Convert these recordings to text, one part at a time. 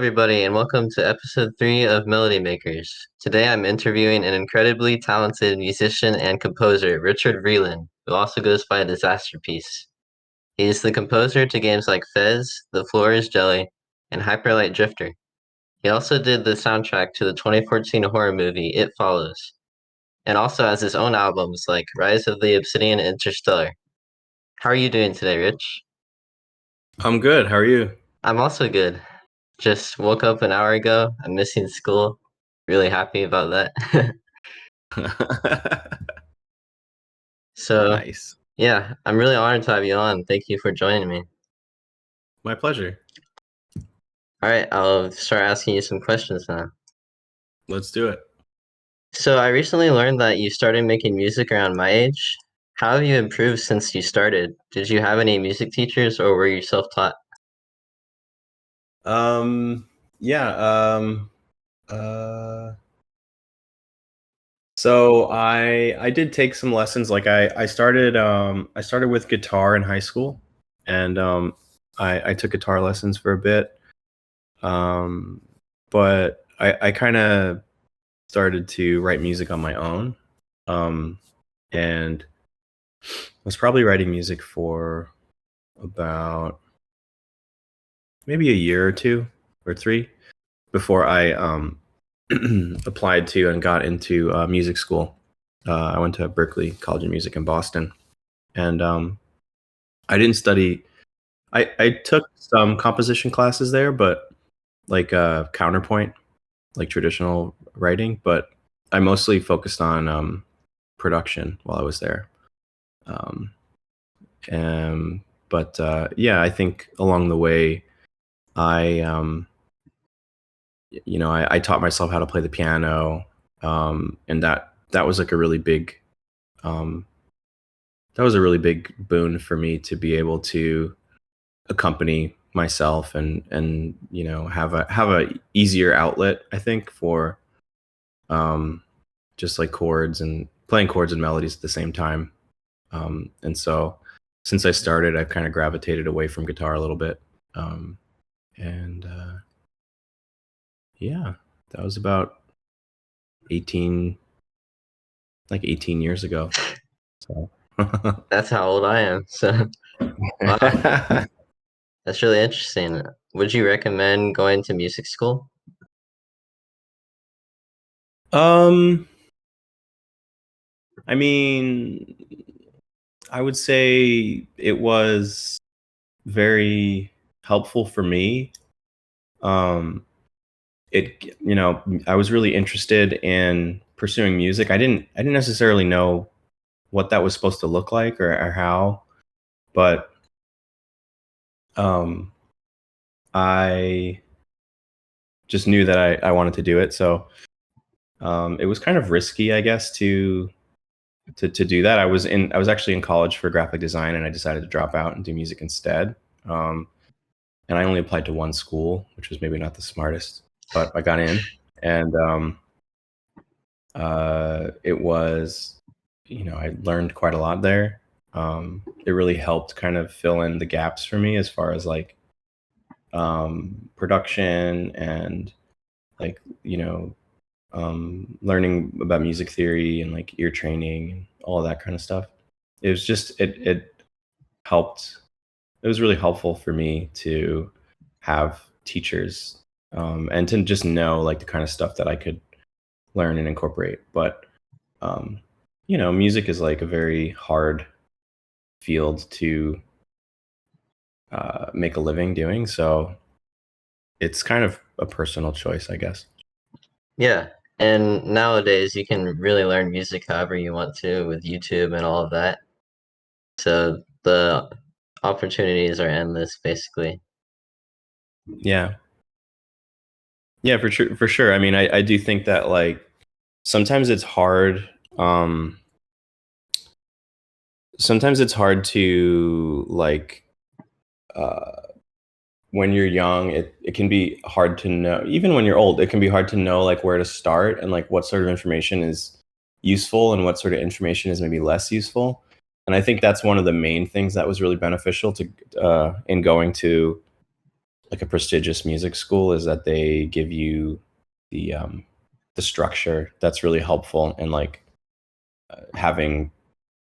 Everybody, and welcome to episode 3 of Melody Makers. Today I'm interviewing an incredibly talented musician and composer, Richard Vreeland, who also goes by Disasterpeace. He is the composer to games like Fez, The Floor is Jelly, and Hyperlight Drifter. He also did the soundtrack to the 2014 horror movie It Follows, and also has his own albums like Rise of the Obsidian and Interstellar. How are you doing today, Rich? I'm good. How are you? I'm also good. Just woke up an hour ago. I'm missing school. Really happy about that. So, Nice. yeah, I'm really honored to have you on. Thank you for joining me. My pleasure. All right, I'll start asking you some questions now. Let's do it. So, I recently learned that you started making music around my age. How have you improved since you started? Did you have any music teachers or were you self-taught? Um, yeah. Uh, so I did take some lessons. Like I started with guitar in high school, and I took guitar lessons for a bit. But I kind of started to write music on my own, and was probably writing music for about maybe a year or two or three before I applied to and got into music school. I went to Berklee College of Music in Boston, and I didn't study. I took some composition classes there, but like counterpoint, like traditional writing. But I mostly focused on production while I was there. Um, but I think along the way, I I taught myself how to play the piano, and that was like a really big um, that was a really big boon for me to be able to accompany myself and have a easier outlet, I think, for um, just like chords and playing chords and melodies at the same time. And so since I started, I've kind of gravitated away from guitar a little bit. And Yeah, that was about 18 like 18 years ago. So That's how old I am. So, wow, that's really interesting. Would you recommend going to music school? um I mean, I would say it was very helpful for me. Um I was really interested in pursuing music. I didn't necessarily know what that was supposed to look like or how, but um I just knew that I wanted to do it. So it was kind of risky, I guess, to do that. I was actually in college for graphic design, and I decided to drop out and do music instead. Um, and I only applied to one school, which was maybe not the smartest, but I got in, and it was, I learned quite a lot there. It really helped kind of fill in the gaps for me as far as like production and like learning about music theory and like ear training and all that kind of stuff. It was just it helped. It was really helpful for me to have teachers, and to just know like the kind of stuff that I could learn and incorporate. But um, music is like a very hard field to make a living doing. So it's kind of a personal choice, I guess. Yeah, and nowadays you can really learn music however you want to with YouTube and all of that. So the opportunities are endless, basically. Yeah. Yeah, for sure. I mean, I do think that like sometimes it's hard. Sometimes it's hard to like uh, when you're young. It can be hard to know. Even when you're old, it can be hard to know like where to start and like what sort of information is useful and what sort of information is maybe less useful. And I think that's one of the main things that was really beneficial to in going to like a prestigious music school is that they give you the um, the structure that's really helpful and like having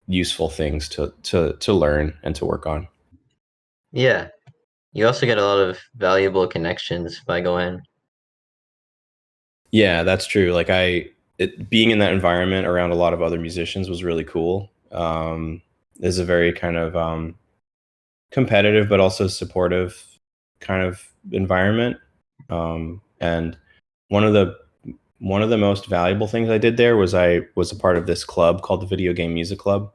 useful things to learn and to work on. Yeah, you also get a lot of valuable connections by going. Yeah, that's true. Like being in that environment around a lot of other musicians was really cool. Is a very kind of competitive but also supportive kind of environment. And one of the one of the most valuable things I did there was I was a part of this club called the Video Game Music Club,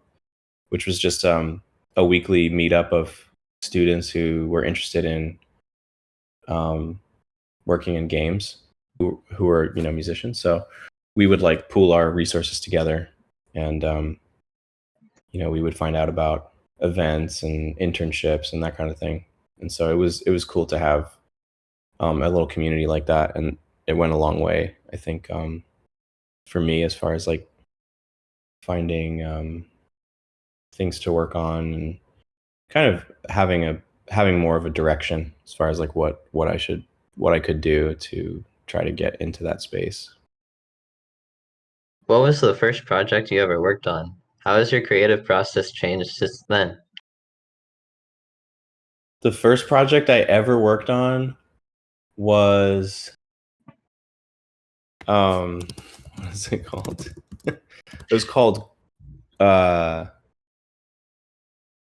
which was just a weekly meetup of students who were interested in um, working in games, who are musicians. So we would like pool our resources together, and we would find out about events and internships and that kind of thing. And so it was cool to have a little community like that, and it went a long way. I think for me as far as like finding things to work on and kind of having more of a direction as far as like what I could do to try to get into that space. What was the first project you ever worked on? How has your creative process changed since then? The first project I ever worked on was what is it called? It was called uh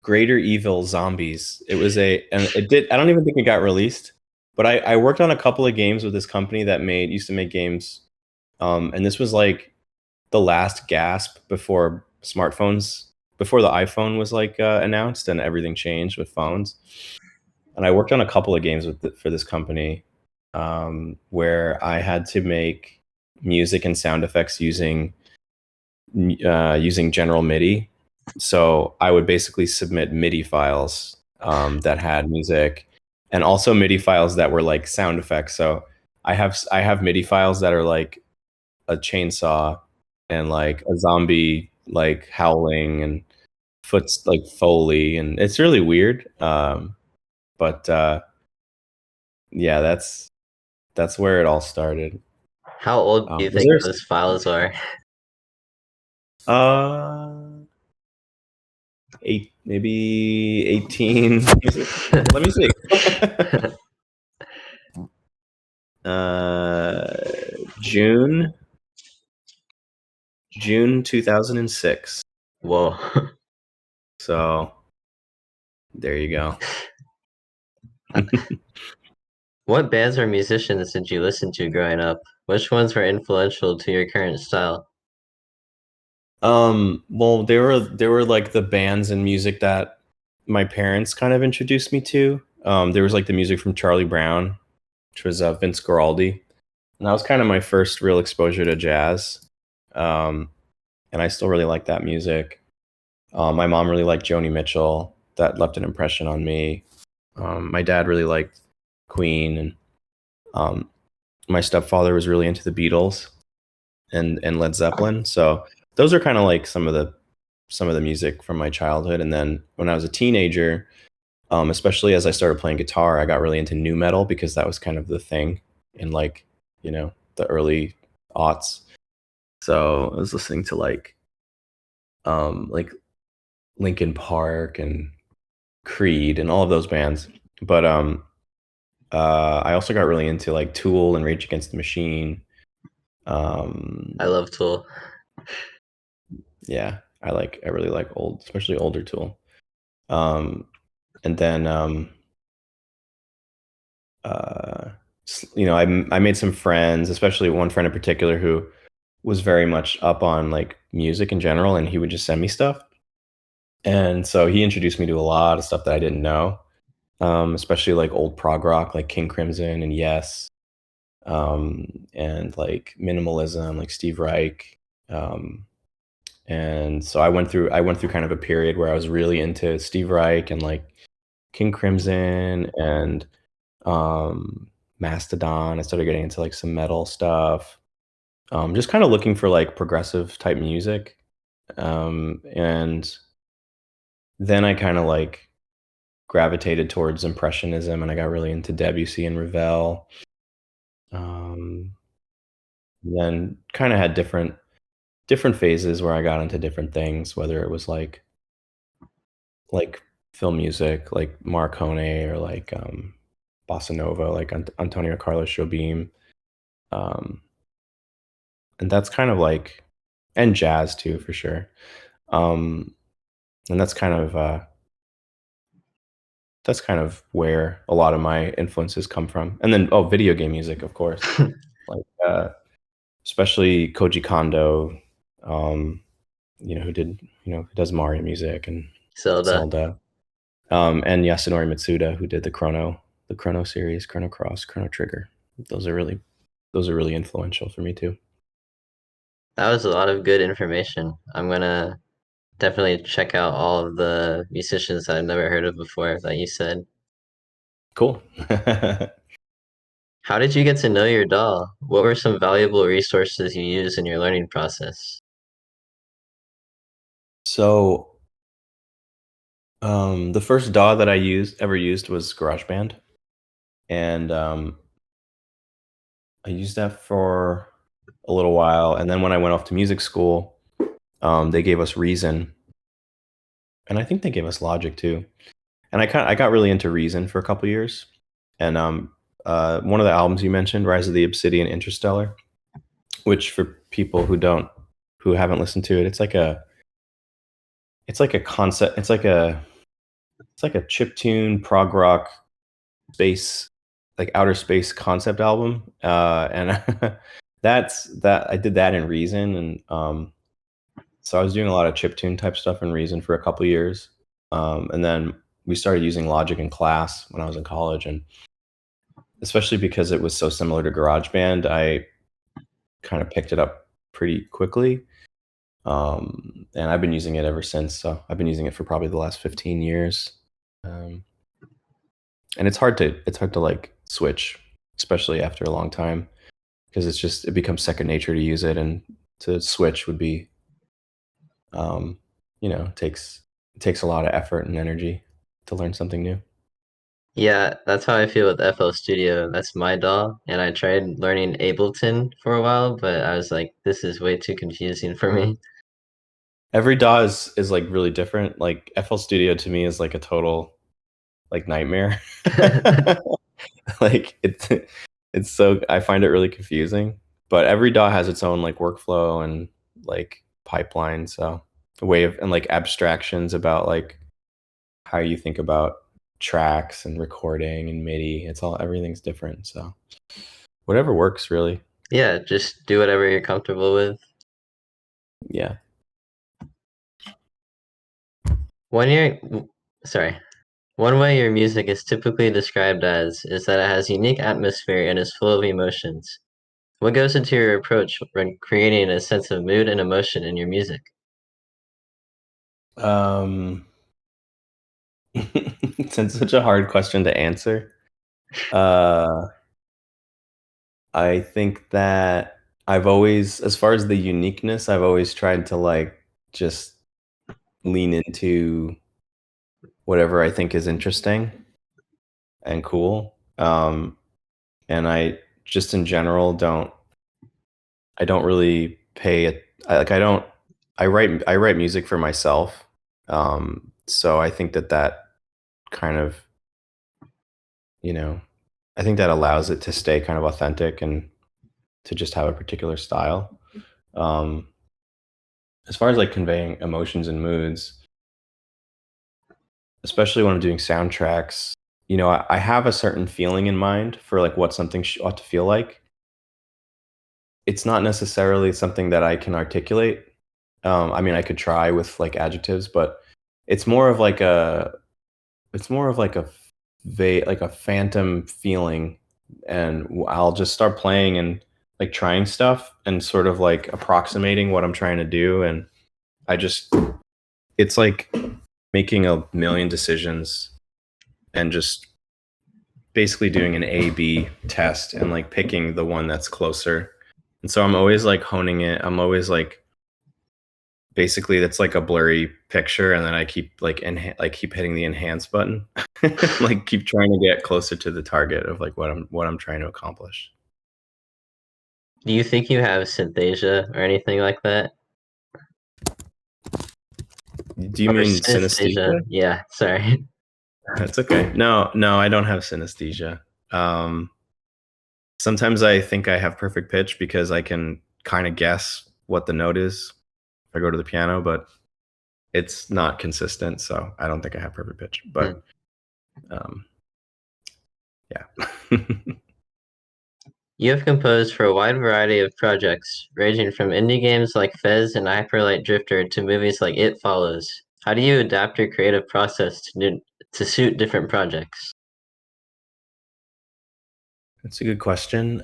Greater Evil Zombies. And I don't even think it got released, but I worked on a couple of games with this company that used to make games. And this was like the last gasp before the iPhone was like announced and everything changed with phones. And I worked on a couple of games for this company, where I had to make music and sound effects using General MIDI. So I would basically submit MIDI files that had music, and also MIDI files that were like sound effects. So I have MIDI files that are like a chainsaw and like a zombie like howling and foot's like Foley, and it's really weird. But yeah, that's where it all started. How old do you Was think there? those files are? Uh, maybe 18. Let me see. uh, June June 2006. Whoa. So there you go. What bands or musicians did you listen to growing up? Which ones were influential to your current style? Well, there were like the bands and music that my parents kind of introduced me to. There was like the music from Charlie Brown, which was Vince Guaraldi, and that was kind of my first real exposure to jazz. Um, and I still really like that music. My mom really liked Joni Mitchell. That left an impression on me. My dad really liked Queen, and um, my stepfather was really into the Beatles and Led Zeppelin. So those are kind of like some of the music from my childhood. And then when I was a teenager, especially as I started playing guitar, I got really into new metal because that was kind of the thing in like the early aughts. So I was listening to like Linkin Park and Creed and all of those bands. But I also got really into like Tool and Rage Against the Machine. I Um, love Tool. yeah, I really like especially older Tool. Um, and then uh, I made some friends, especially one friend in particular who was very much up on like music in general, and he would just send me stuff. And so he introduced me to a lot of stuff that I didn't know, especially like old prog rock, like King Crimson and Yes, and like minimalism, like Steve Reich. Um, and so I went through kind of a period where I was really into Steve Reich and like King Crimson and Mastodon. I started getting into like some metal stuff. Just kind of looking for like progressive type music. And then I kind of like gravitated towards impressionism, and I got really into Debussy and Ravel. Then kind of had different phases where I got into different things, whether it was like film music, like Marconi, or like bossa nova, like Antonio Carlos Jobim, um, and that's kind of like, and jazz too for sure. Um, and that's kind of where a lot of my influences come from. And then video game music, of course, like especially Koji Kondo, um, who does Mario music and Zelda. Zelda, and Yasunori Mitsuda, who did the Chrono series, Chrono Cross, Chrono Trigger. Those are really influential for me too. That was a lot of good information. I'm gonna definitely check out all of the musicians that I've never heard of before that you said. Cool. How did you get to know your doll? What were some valuable resources you used in your learning process? So, the first DAW that I ever used was GarageBand, and I used that for a little while. And then when I went off to music school, they gave us Reason, and I think they gave us Logic too. And I got really into Reason for a couple years. And one of the albums you mentioned, Rise of the Obsidian, Interstellar, which for people who haven't listened to it, it's like a concept, it's like a chiptune prog rock space, like outer space concept album. And that I did that in Reason, and so I was doing a lot of chiptune type stuff in Reason for a couple years. And then we started using Logic in class when I was in college, and especially because it was so similar to GarageBand, I kind of picked it up pretty quickly. And I've been using it ever since. So I've been using it for probably the last 15 years. And it's hard to like switch, especially after a long time, because it becomes second nature to use it, and to switch would be, it takes a lot of effort and energy to learn something new. Yeah, that's how I feel with FL Studio. That's my DAW, and I tried learning Ableton for a while, but I was like, this is way too confusing for me. Every DAW is like really different. Like FL Studio to me is like a total like nightmare. Like it's so, I find it really confusing. But every DAW has its own like workflow and like pipeline. So a way of, and like abstractions about like how you think about tracks and recording and MIDI. Everything's different. So whatever works really. Yeah, just do whatever you're comfortable with. Yeah. One year, sorry. One way your music is typically described as is that it has unique atmosphere and is full of emotions. What goes into your approach when creating a sense of mood and emotion in your music? Um it's such a hard question to answer. Uh I think that as far as the uniqueness, I've always tried to like just lean into whatever I think is interesting and cool. And I just in general I don't really pay it. Like I don't, I write music for myself. So I think that kind of, you know, I think that allows it to stay kind of authentic and to just have a particular style. Um, as far as like conveying emotions and moods, especially when I'm doing soundtracks, I have a certain feeling in mind for like what something ought to feel like. It's not necessarily something that I can articulate. I mean, I could try with like adjectives, but it's more of like a, it's more of like a like a phantom feeling, and I'll just start playing and like trying stuff and sort of like approximating what I'm trying to do, and I just, it's like making a million decisions and just basically doing an A/B test and like picking the one that's closer. And so I'm always like honing it. I'm always like basically that's like a blurry picture, and then I keep like keep hitting the enhance button, like keep trying to get closer to the target of like what I'm trying to accomplish. Do you think you have synthesia or anything like that? Do you Or mean synesthesia? synesthesia? Yeah, sorry. That's okay. No, I don't have synesthesia. Um, Sometimes I think I have perfect pitch because I can kind of guess what the note is if I go to the piano, but it's not consistent, so I don't think I have perfect pitch. Hmm. But um, yeah. You have composed for a wide variety of projects, ranging from indie games like Fez and Hyperlight Drifter to movies like It Follows. How do you adapt your creative process to suit different projects? That's a good question.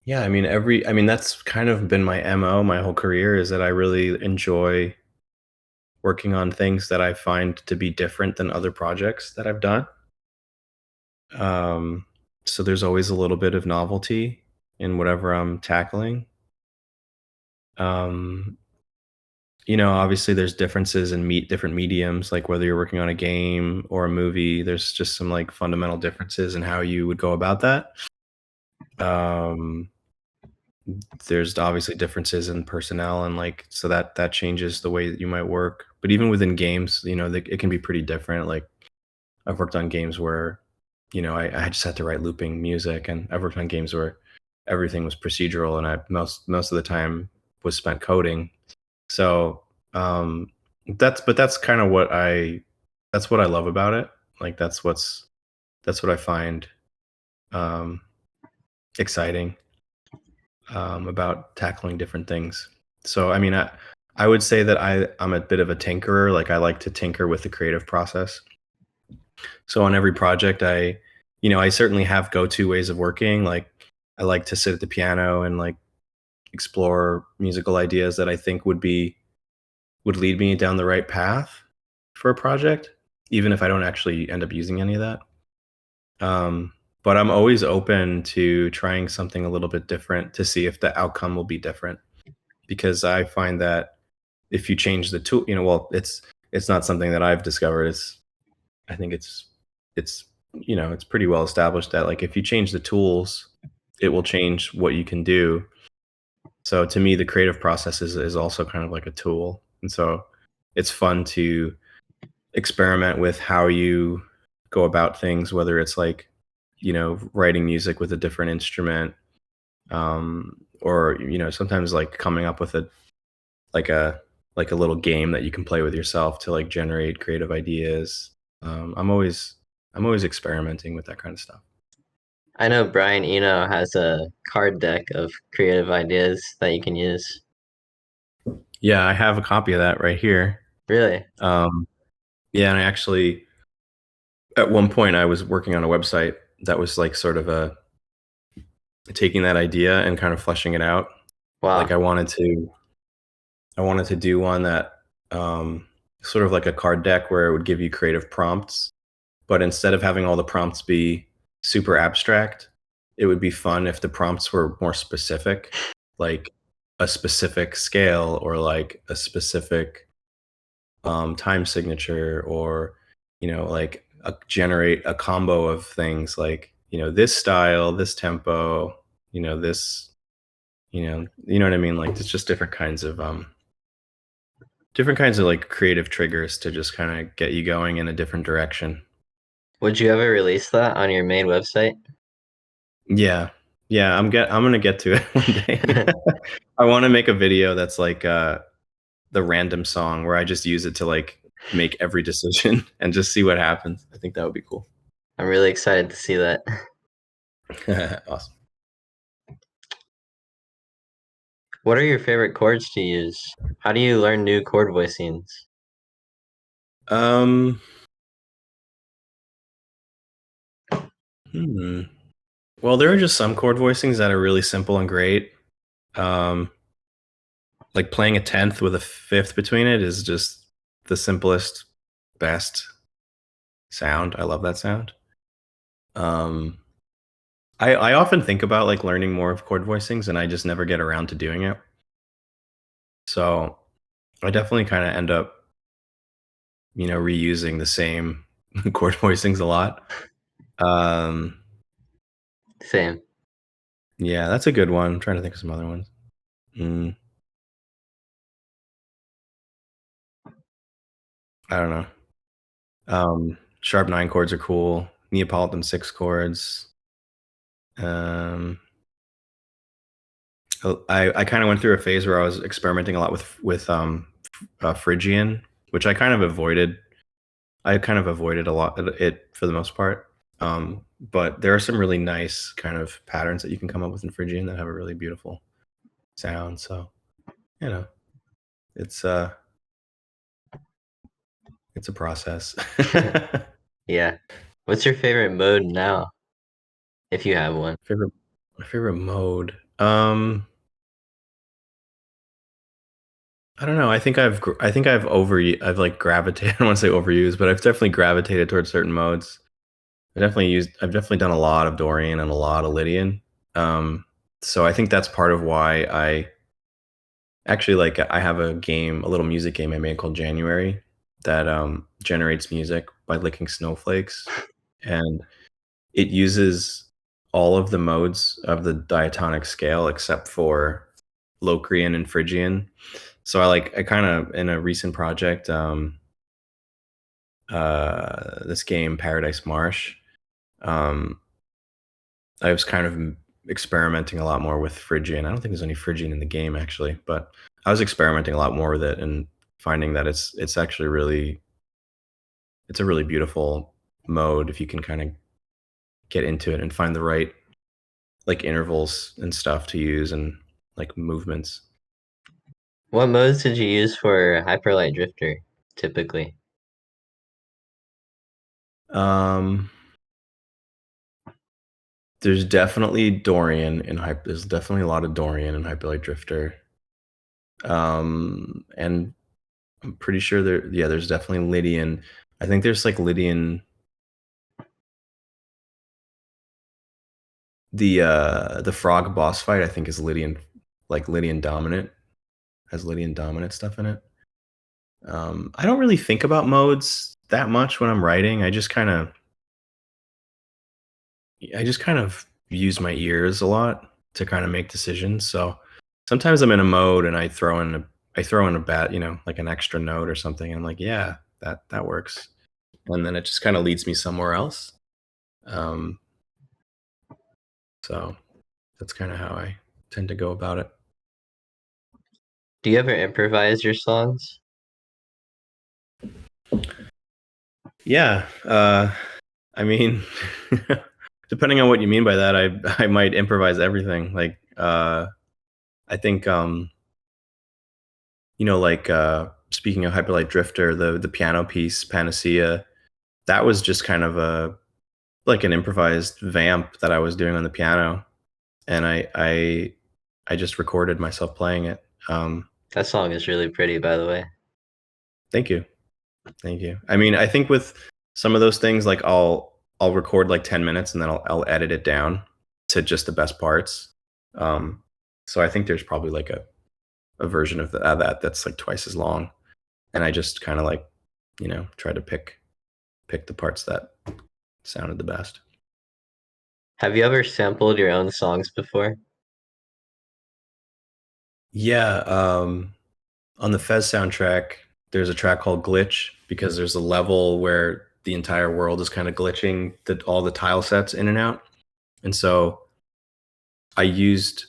Yeah, I mean, that's kind of been my MO my whole career is that I really enjoy working on things that I find to be different than other projects that I've done. Um, so there's always a little bit of novelty in whatever I'm tackling. Um, Obviously there's differences in different mediums, like whether you're working on a game or a movie, there's just some like fundamental differences in how you would go about that. Um, there's obviously differences in personnel and like so that changes the way that you might work. But even within games, it can be pretty different. Like I've worked on games where, I just had to write looping music, and I've worked on games where everything was procedural, and I most of the time was spent coding. So that's kind of that's what I love about it. Like that's what I find um, exciting about tackling different things. So I mean, I would say that I'm a bit of a tinkerer. Like I like to tinker with the creative process. So on every project, I certainly have go-to ways of working. Like I like to sit at the piano and like explore musical ideas that I think would lead me down the right path for a project, even if I don't actually end up using any of that. Um, but I'm always open to trying something a little bit different to see if the outcome will be different. Because I find that if you change the tool, well, it's not something that I've discovered. I think it's it's pretty well established that like if you change the tools, it will change what you can do. So to me, the creative process is also kind of like a tool, and so it's fun to experiment with how you go about things, whether it's like writing music with a different instrument, or sometimes like coming up with like a like a little game that you can play with yourself to like generate creative ideas. I'm always experimenting with that kind of stuff. I know Brian Eno has a card deck of creative ideas that you can use. Yeah, I have a copy of that right here. Really? Um, yeah, and I actually at one point I was working on a website that was like sort of a taking that idea and kind of fleshing it out. Like Wow. I wanted to do one that sort of like a card deck where it would give you creative prompts, but instead of having all the prompts be super abstract, it would be fun if the prompts were more specific, like a specific scale or like a specific time signature, or like generate a combo of things like this style, this tempo, this you know what I mean. Like it's just different kinds of like creative triggers to just kind of get you going in a different direction. Would you ever release that on your main website? Yeah, yeah. I'm gonna get to it one day. I want to make a video that's like the random song where I just use it to like make every decision and just see what happens. I think that would be cool. I'm really excited to see that. Awesome. What are your favorite chords to use? How do you learn new chord voicings? Um, hmm. Well, there are just some chord voicings that are really simple and great. Um, like playing a tenth with a fifth between it is just the simplest, best sound. I love that sound. Um, I often think about like learning more of chord voicings, and I just never get around to doing it. So I definitely kind of end up, reusing the same chord voicings a lot. Um, Same. yeah, that's a good one. I'm trying to think of some other ones. Mm, I don't know. Sharp 9 chords are cool. Neapolitan 6 chords. Um, I kind of went through a phase where I was experimenting a lot with Phrygian, which I kind of avoided. I kind of avoided a lot of it for the most part. But there are some really nice kind of patterns that you can come up with in Phrygian that have a really beautiful sound. So, you know, it's uh it's a process. Yeah. What's your favorite mode now, if you have one? favorite My favorite mode. I don't know. I think I've like gravitated. I don't want to say overused, but I've definitely gravitated towards certain modes. I've definitely done a lot of Dorian and a lot of Lydian. Um, so I think that's part of why I actually like I have a little music game I made called January that generates music by licking snowflakes, and it uses all of the modes of the diatonic scale except for Locrian and Phrygian. So I kind of in a recent project, this game Paradise Marsh, um, I was kind of experimenting a lot more with Phrygian. I don't think there's any Phrygian in the game actually, but I was experimenting a lot more with it and finding that it's actually it's a really beautiful mode if you can kind of get into it and find the right like intervals and stuff to use and like movements. What modes did you use for Hyperlight Drifter, typically? Um, there's definitely a lot of Dorian in Hyperlight Drifter. And I'm pretty sure there's definitely Lydian. I think there's like Lydian. The frog boss fight I think is Lydian, like Lydian dominant, has Lydian dominant stuff in it. I don't really think about modes that much when I'm writing. I just kind of use my ears a lot to kind of make decisions. So sometimes I'm in a mode and I throw in a bat, like an extra note or something. And I'm like, yeah, that works. And then it just kind of leads me somewhere else. Um, so that's kind of how I tend to go about it. Do you ever improvise your songs? Yeah. I mean, depending on what you mean by that, I might improvise everything. Like, I think, like speaking of Hyperlight Drifter, the piano piece Panacea, that was just kind of a like an improvised vamp that I was doing on the piano, and I just recorded myself playing it. That song is really pretty, by the way. Thank you, thank you. I mean, I think with some of those things, like I'll record like 10 minutes and then I'll edit it down to just the best parts. Um, so I think there's probably like a version of that that's like twice as long, and I just kind of like try to pick the parts that sounded the best. Have you ever sampled your own songs before? Yeah, on the Fez soundtrack, there's a track called Glitch because there's a level where the entire world is kind of glitching all the tile sets in and out, and so I used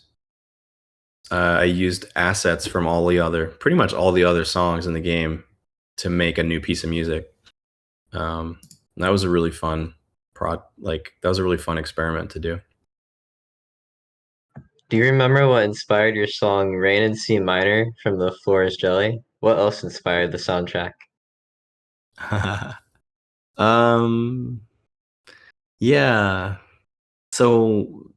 I used assets from pretty much all the other songs in the game to make a new piece of music. That was a really fun that was a really fun experiment to do. Do you remember what inspired your song Rain in C Minor from The Floor is Jelly? What else inspired the soundtrack? um, yeah. So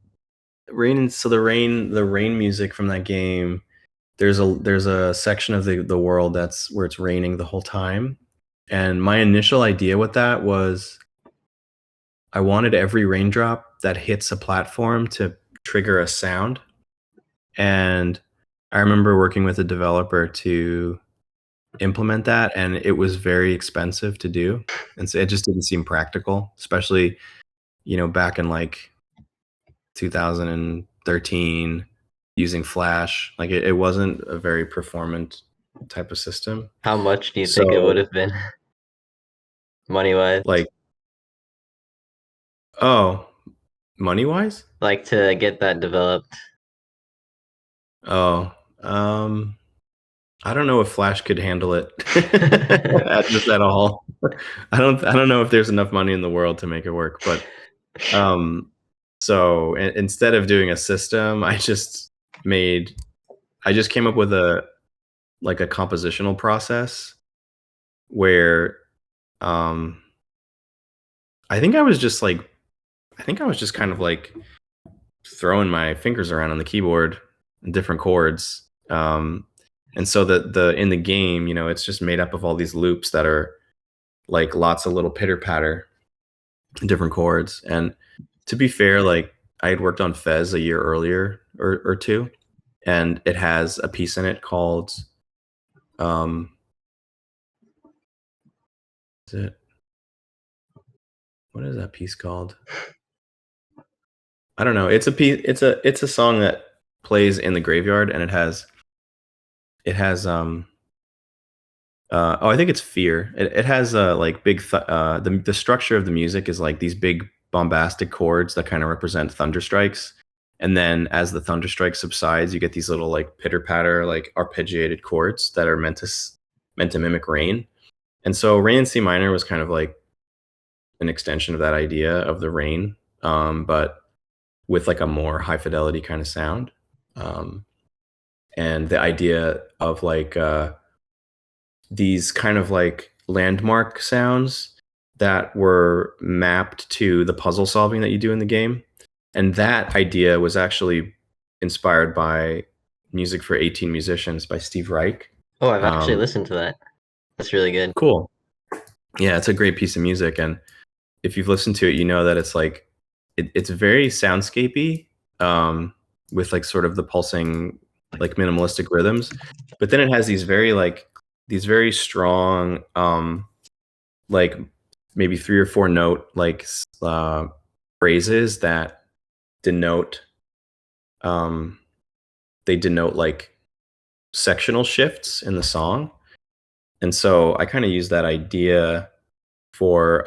the rain music from that game. There's a section of the world that's where it's raining the whole time, and my initial idea with that was I wanted every raindrop that hits a platform to trigger a sound, and I remember working with a developer to implement that, and it was very expensive to do, and so it just didn't seem practical, especially back in like 2013 using Flash. Like it wasn't a very performant type of system. How much do you think it would So have been money-wise? like, oh, money wise? Like to get that developed? Oh, I don't know if Flash could handle it just at all. I don't know if there's enough money in the world to make it work, but um so instead of doing a system, I just came up with a like a compositional process where um I think I was just like I think I was just kind of like throwing my fingers around on the keyboard and different chords. And so the in the game, it's just made up of all these loops that are like lots of little pitter patter, different chords. And to be fair, like I had worked on Fez a year earlier or two, and it has a piece in it called um is it what is that piece called? I don't know. It's a piece. It's a song that plays in the graveyard, and it has oh, I think it's Fear. It has like the structure of the music is like these big bombastic chords that kind of represent thunder strikes, and then as the thunder strike subsides, you get these little like pitter patter like arpeggiated chords that are meant to mimic rain. And so Rain in C minor was kind of like an extension of that idea of the rain, but with like a more high fidelity kind of sound. Um, and the idea of like these kind of like landmark sounds that were mapped to the puzzle solving that you do in the game. And that idea was actually inspired by Music for 18 Musicians by Steve Reich. Oh, I've actually Um, listened to that. That's really good. cool. Yeah, it's a great piece of music. And if you've listened to it, you know that it's like, it's very soundscapey, with like sort of the pulsing, like minimalistic rhythms. But then it has these very strong, like maybe 3 or 4 note like phrases that denote um they denote like sectional shifts in the song. And so I kind of use that idea for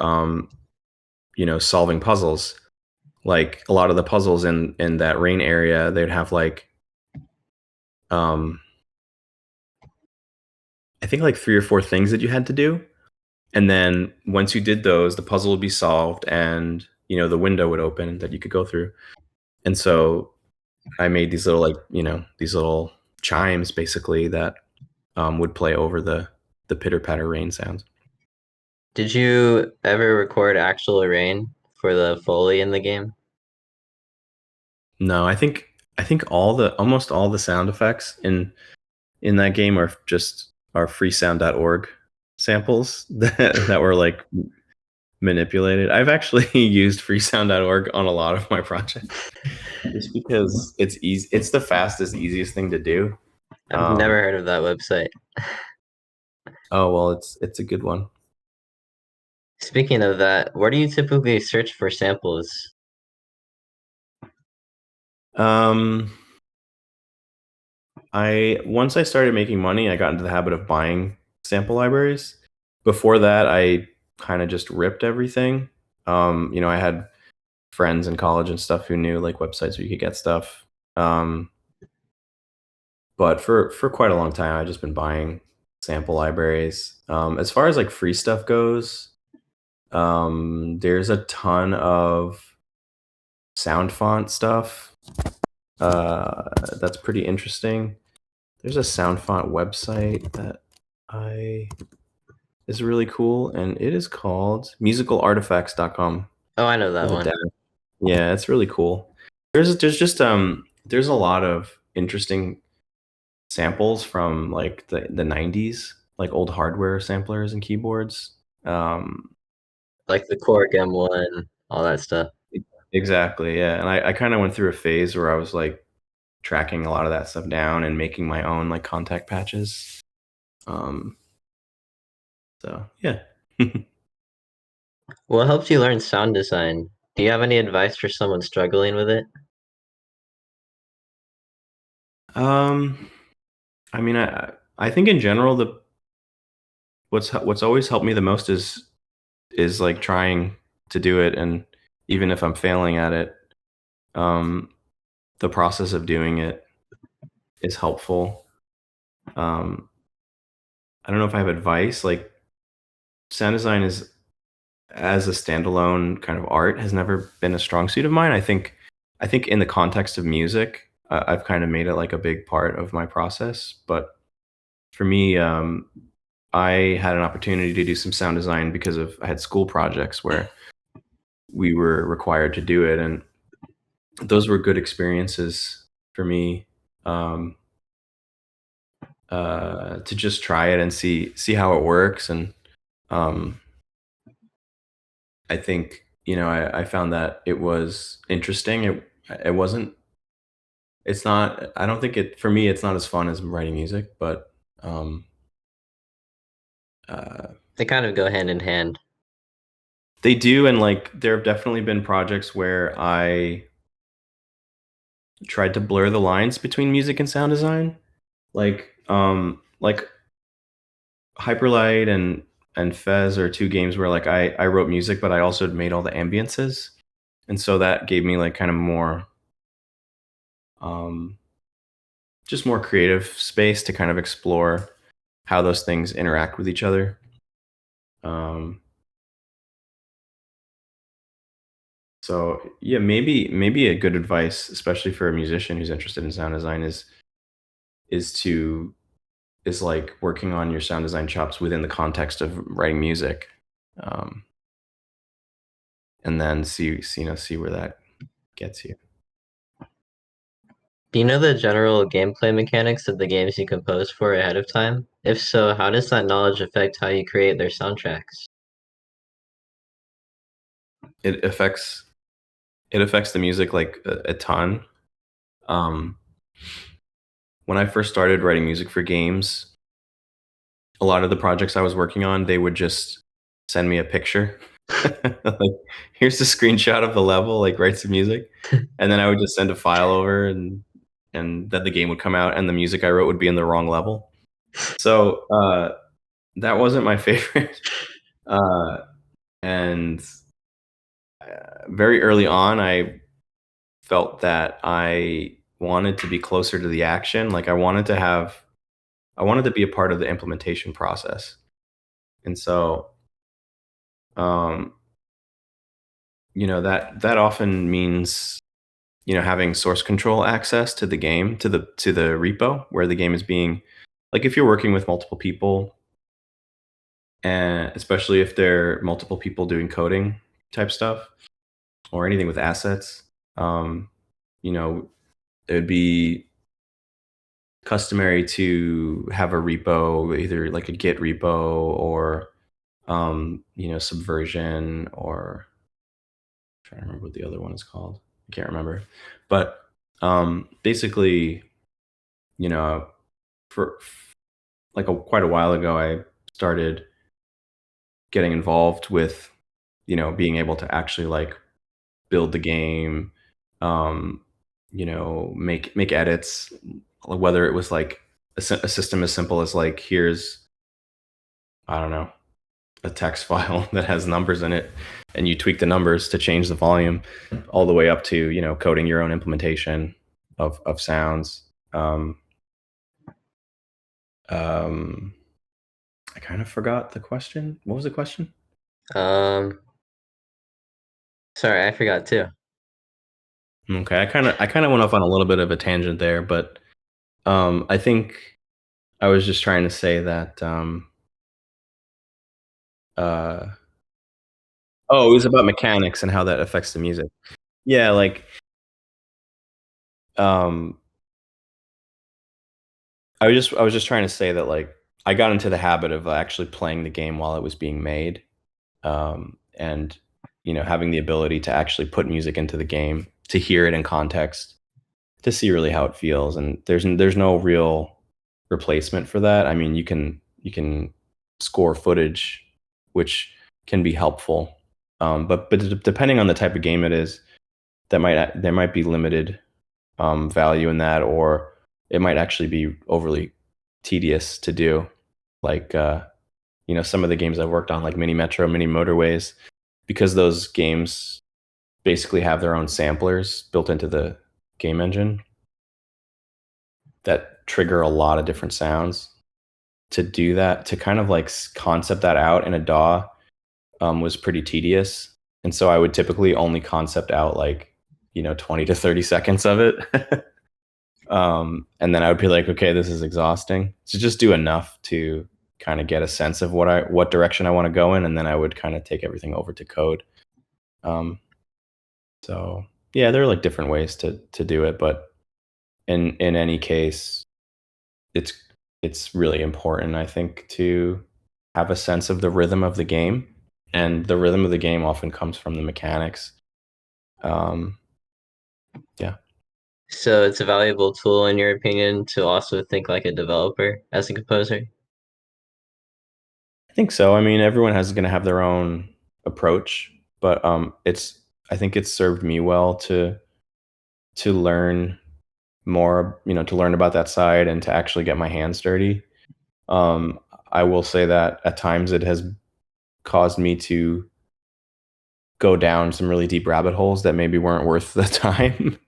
solving puzzles. Like a lot of the puzzles in that rain area, they'd have like um I think like 3 or 4 things that you had to do. And then once you did those, the puzzle would be solved, and the window would open that you could go through. And so I made these little these little chimes basically that would play over the pitter patter rain sounds. Did you ever record actual rain for the Foley in the game? No, I think almost all the sound effects in that game are freesound.org samples that were like manipulated. I've actually used freesound.org on a lot of my projects just because it's easy. It's the fastest, easiest thing to do. I've never heard of that website. Oh well, it's a good one. Speaking of that, where do you typically search for samples? Um, I once I started making money, I got into the habit of buying sample libraries. Before that, I kind of just ripped everything. I had friends in college and stuff who knew like websites where you could get stuff. Um, but for quite a long time, I've just been buying sample libraries. As far as like free stuff goes, there's a ton of sound font stuff. That's pretty interesting. There's a sound font website that I is really cool, and it is called musicalartifacts.com Oh, I know that with a one. dash. Yeah, it's really cool. There's a lot of interesting samples from like the 90s, like old hardware samplers and keyboards. Um, Like the Korg M1, all that stuff. exactly, yeah. And I kind of went through a phase where I was like tracking a lot of that stuff down and making my own like contact patches. Um, so yeah. What helped you learn sound design? Do you have any advice for someone struggling with it? um, I mean, I think in general the what's always helped me the most is like trying to do it, and even if I'm failing at it, um, the process of doing it is helpful. Um, I don't know if I have advice. Like sound design is as a standalone kind of art has never been a strong suit of mine. I think in the context of music, I've kind of made it like a big part of my process. But for me, I had an opportunity to do some sound design because of I had school projects where we were required to do it, and those were good experiences for me. Um, to just try it and see how it works, and um, I think I found that it was interesting. It wasn't. It's not. I don't think it for me. It's not as fun as writing music, but um, uh, They kind of go hand in hand. they do. And like there have definitely been projects where I tried to blur the lines between music and sound design, like Hyperlight and Fez are two games where like I wrote music, but I also made all the ambiances, and so that gave me like kind of more um, just more creative space to kind of explore how those things interact with each other. Um, so yeah, maybe a good advice, especially for a musician who's interested in sound design, is to is like working on your sound design chops within the context of writing music, um, and then see where that gets you. Do you know the general gameplay mechanics of the games you compose for ahead of time? If so, how does that knowledge affect how you create their soundtracks? It affects the music like a ton. Um, when I first started writing music for games, a lot of the projects I was working on, they would just send me a picture. Like, here's a screenshot of the level, like write some music. And then I would just send a file over, and then the game would come out and the music I wrote would be in the wrong level. So that wasn't my favorite. Uh, and very early on, I felt that I wanted to be closer to the action. Like I wanted to be a part of the implementation process. And so um, that often means having source control access to the game, to the repo where the game is being, like if you're working with multiple people, and especially if they're multiple people doing coding type stuff or anything with assets, um, you know it would be customary to have a repo, either like a Git repo or Subversion, or I'm trying to remember what the other one is called. I can't remember. But basically, you know, for like quite a while ago, I started getting involved with, being able to actually like build the game, um, make edits, whether it was like a system as simple as like here's, I don't know, a text file that has numbers in it, and you tweak the numbers to change the volume, all the way up to coding your own implementation of sounds. Um, I kind of forgot the question. What was the question? Um, Sorry, I forgot too. Okay, I kind of went off on a little bit of a tangent there, but I think I was just trying to say that uh, oh, it was about mechanics and how that affects the music. Yeah, like um, I was just trying to say that like I got into the habit of actually playing the game while it was being made, and having the ability to actually put music into the game to hear it in context, to see really how it feels. And there's no real replacement for that. I mean, you can score footage, which can be helpful, but depending on the type of game it is, there might be limited value in that, or it might actually be overly tedious to do. Like some of the games I've worked on, like Mini Metro, Mini Motorways, because those games basically have their own samplers built into the game engine that trigger a lot of different sounds. To do that, to kind of like concept that out in a DAW, was pretty tedious. And so I would typically only concept out like 20 to 30 seconds of it. And then I would be like, okay, this is exhausting. So just do enough to kind of get a sense of what direction I want to go in, and then I would kind of take everything over to code. So yeah, there are like different ways to do it, but in any case, it's really important, I think, to have a sense of the rhythm of the game, and the rhythm of the game often comes from the mechanics. Yeah. So it's a valuable tool, in your opinion, to also think like a developer as a composer? I think so. I mean, everyone has going to have their own approach, but I think it's served me well to learn more, to learn about that side and to actually get my hands dirty. Um, I will say that at times it has caused me to go down some really deep rabbit holes that maybe weren't worth the time.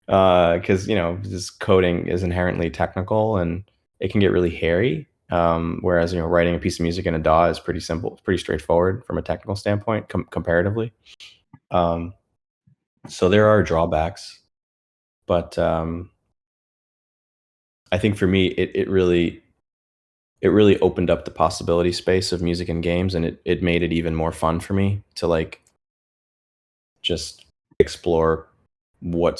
Because this coding is inherently technical and it can get really hairy. Whereas writing a piece of music in a DAW is pretty simple, it's pretty straightforward from a technical standpoint, comparatively. So there are drawbacks, but I think for me, it really opened up the possibility space of music and games, and it made it even more fun for me to like just explore what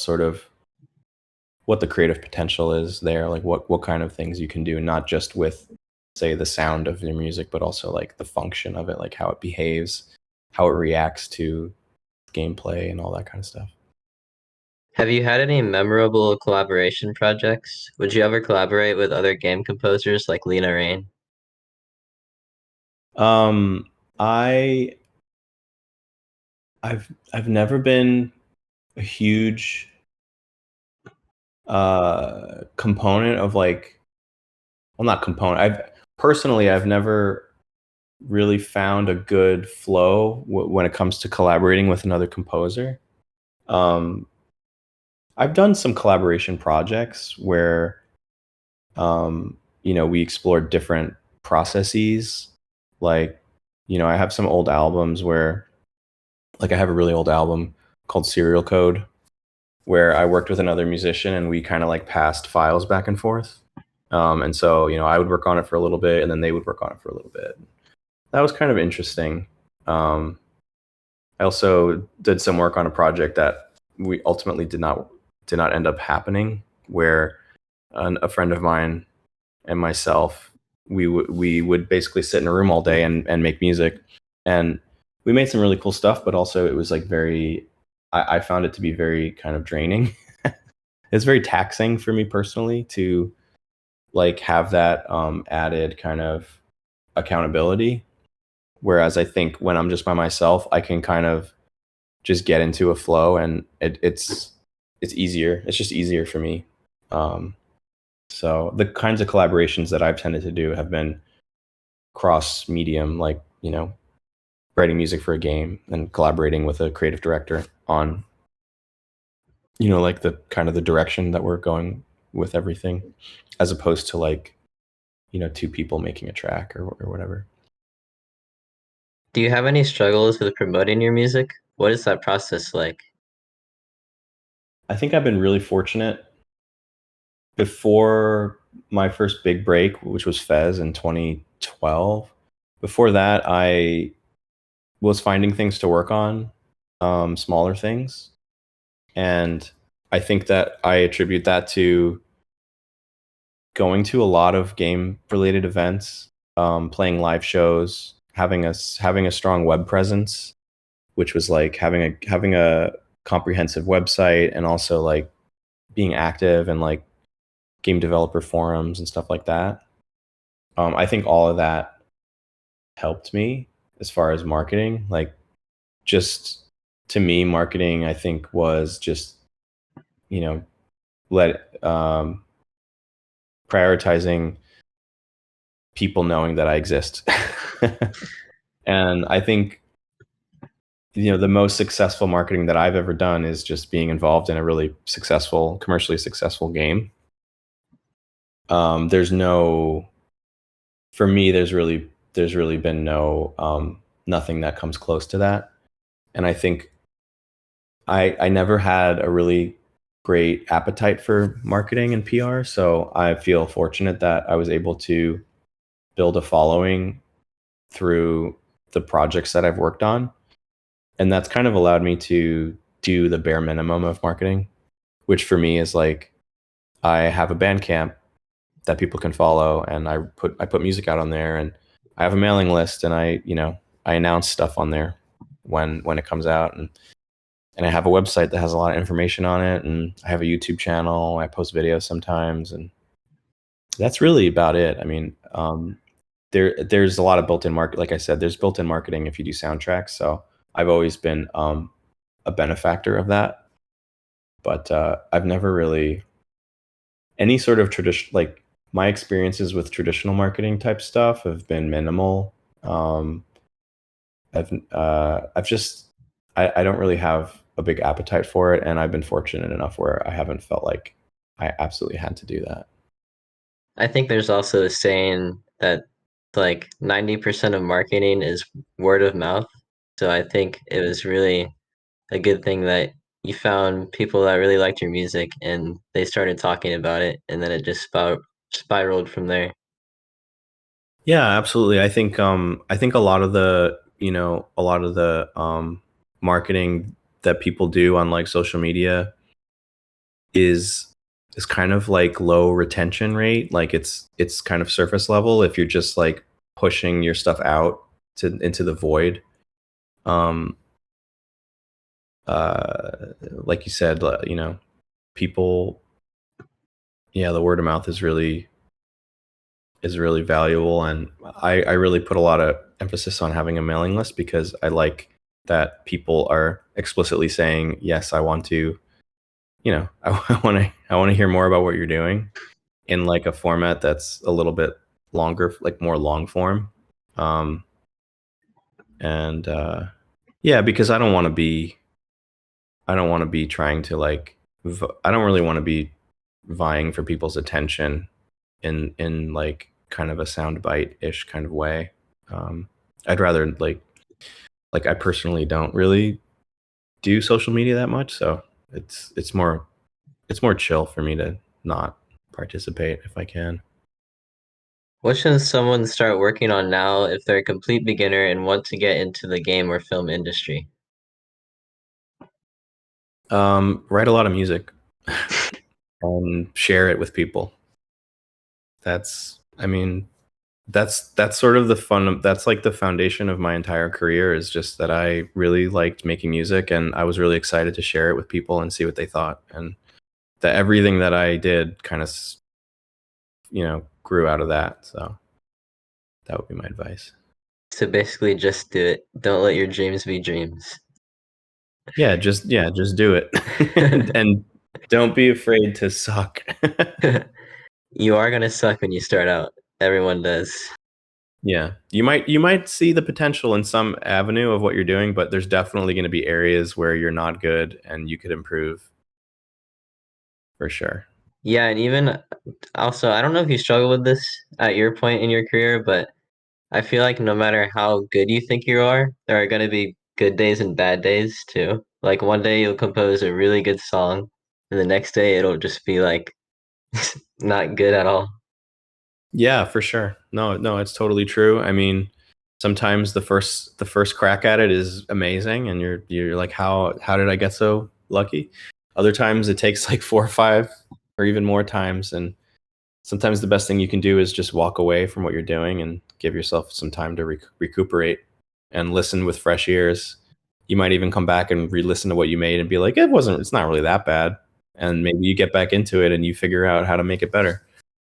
the creative potential is there, like what kind of things you can do, not just with, say, the sound of your music, but also like the function of it, like how it behaves, how it reacts to gameplay and all that kind of stuff. Have you had any memorable collaboration projects? Would you ever collaborate with other game composers like Lena Raine? Um, I I've never been a huge component of like, well, not component. I've never really found a good flow when it comes to collaborating with another composer. Um, I've done some collaboration projects where we explored different processes. Like, I have some old albums where, like, I have a really old album called Serial Code, where I worked with another musician and we kind of like passed files back and forth. And so, I would work on it for a little bit and then they would work on it for a little bit. That was kind of interesting. I also did some work on a project that we ultimately did not end up happening, where a friend of mine and myself, we would basically sit in a room all day and make music, and we made some really cool stuff, but also it was like I found it to be very kind of draining. It's very taxing for me personally to like have that added kind of accountability. Whereas I think when I'm just by myself, I can kind of just get into a flow, and it's easier. It's just easier for me. So the kinds of collaborations that I've tended to do have been cross medium, like writing music for a game and collaborating with a creative director on like the kind of the direction that we're going with everything, as opposed to like two people making a track or whatever. Do you have any struggles with promoting your music? What is that process like? I think I've been really fortunate. Before my first big break, which was Fez in 2012, before that, I was finding things to work on, smaller things. And I think that I attribute that to going to a lot of game related events, playing live shows, having a strong web presence, which was like having a comprehensive website, and also like being active and like game developer forums and stuff like that. I think all of that helped me as far as marketing. Like, just to me, marketing, I think, was just, you know, let prioritizing people knowing that I exist. And I think, the most successful marketing that I've ever done is just being involved in a really successful, commercially successful game. There's no, for me, there's really been nothing that comes close to that. And I think I never had a really great appetite for marketing and PR, so I feel fortunate that I was able to build a following through the projects that I've worked on. And that's kind of allowed me to do the bare minimum of marketing, which for me is like, I have a Bandcamp that people can follow, and I put music out on there, and I have a mailing list, and I announce stuff on there when it comes out, and I have a website that has a lot of information on it, and I have a YouTube channel. I post videos sometimes, and that's really about it. I mean, there's a lot of built-in market. Like I said, there's built-in marketing if you do soundtracks. So I've always been a benefactor of that, but I've never really any sort of tradition. Like, my experiences with traditional marketing type stuff have been minimal. I've just I don't really have a big appetite for it, and I've been fortunate enough where I haven't felt like I absolutely had to do that. I think there's also a saying that like 90% of marketing is word of mouth. So I think it was really a good thing that you found people that really liked your music and they started talking about it, and then it just spiraled from there. Yeah, absolutely. I think a lot of the marketing that people do on like social media is kind of like low retention rate. Like, it's kind of surface level if you're just like pushing your stuff out into the void. Um like you said, people, yeah, the word of mouth is really valuable, and I really put a lot of emphasis on having a mailing list because I like that people are explicitly saying, yes, I want to, I want to hear more about what you're doing in like a format that's a little bit longer, like more long form. um and yeah, because I don't want to be trying to like I don't really want to be vying for people's attention in like kind of a soundbite ish kind of way. Um, I'd rather like I personally don't really do social media that much, so it's more chill for me to not participate if I can. What should someone start working on now if they're a complete beginner and want to get into the game or film industry? Write a lot of music and share it with people. I mean, that's sort of the fun. That's like the foundation of my entire career, is just that I really liked making music, and I was really excited to share it with people and see what they thought, and that everything that I did kind of grew out of that. So that would be my advice. So basically, just do it. Don't let your dreams be dreams. Yeah, just do it. And don't be afraid to suck. You are gonna suck when you start out. Everyone does. Yeah, you might see the potential in some avenue of what you're doing, but there's definitely going to be areas where you're not good and you could improve for sure. Yeah, and even also, I don't know if you struggle with this at your point in your career, but I feel like no matter how good you think you are, there are gonna be good days and bad days too. Like one day you'll compose a really good song, and the next day it'll just be like not good at all. Yeah, for sure. No, no, it's totally true. I mean, sometimes the first crack at it is amazing, and you're like, how did I get so lucky? Other times it takes like four or five or even more times, and sometimes the best thing you can do is just walk away from what you're doing and give yourself some time to recuperate and listen with fresh ears. You might even come back and re-listen to what you made and be like, it's not really that bad. and maybe you get back into it and you figure out how to make it better,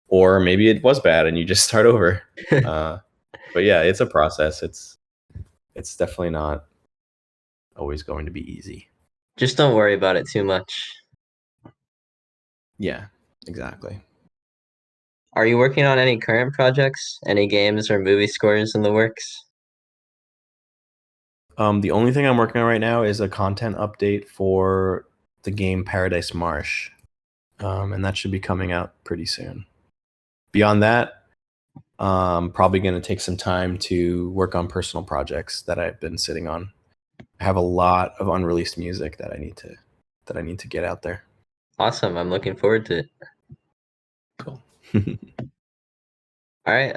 or maybe it was bad and you just start over. But yeah, it's a process. It's definitely not always going to be easy. Just don't worry about it too much. Yeah, exactly. Are you working on any current projects? Any games or movie scores in the works? The only thing I'm working on right now is a content update for the game Paradise Marsh, and that should be coming out pretty soon. Beyond that, probably going to take some time to work on personal projects that I've been sitting on. I have a lot of unreleased music that I need to get out there. Awesome. I'm looking forward to it. Cool. All right.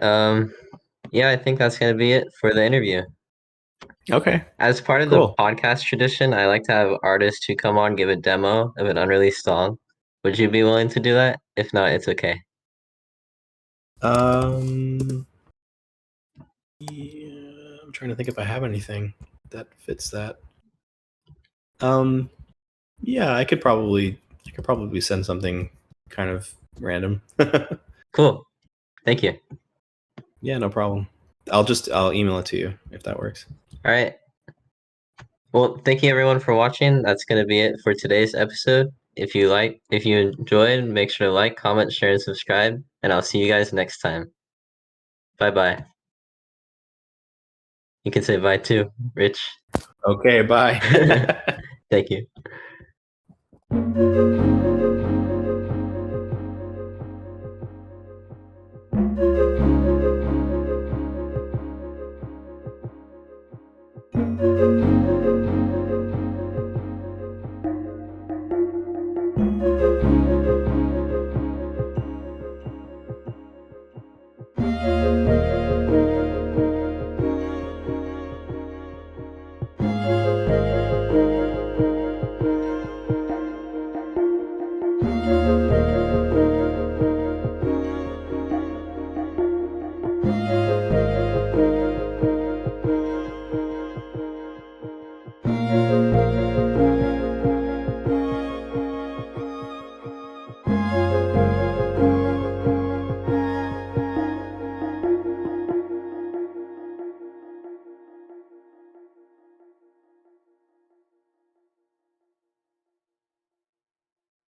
Yeah, I think that's gonna be it for the interview. Okay. As part of the Cool. podcast tradition, I like to have artists who come on give a demo of an unreleased song. Would you be willing to do that? If not, it's okay. Yeah, I'm trying to think if I have anything that fits that. Yeah, I could probably send something kind of random. Cool. Thank you. Yeah, no problem. I'll email it to you if that works. All right. Well, thank you everyone for watching. That's going to be it for today's episode. If you enjoyed, make sure to like, comment, share, and subscribe. And I'll see you guys next time. Bye-bye. You can say bye too, Rich. Okay, bye. Thank you.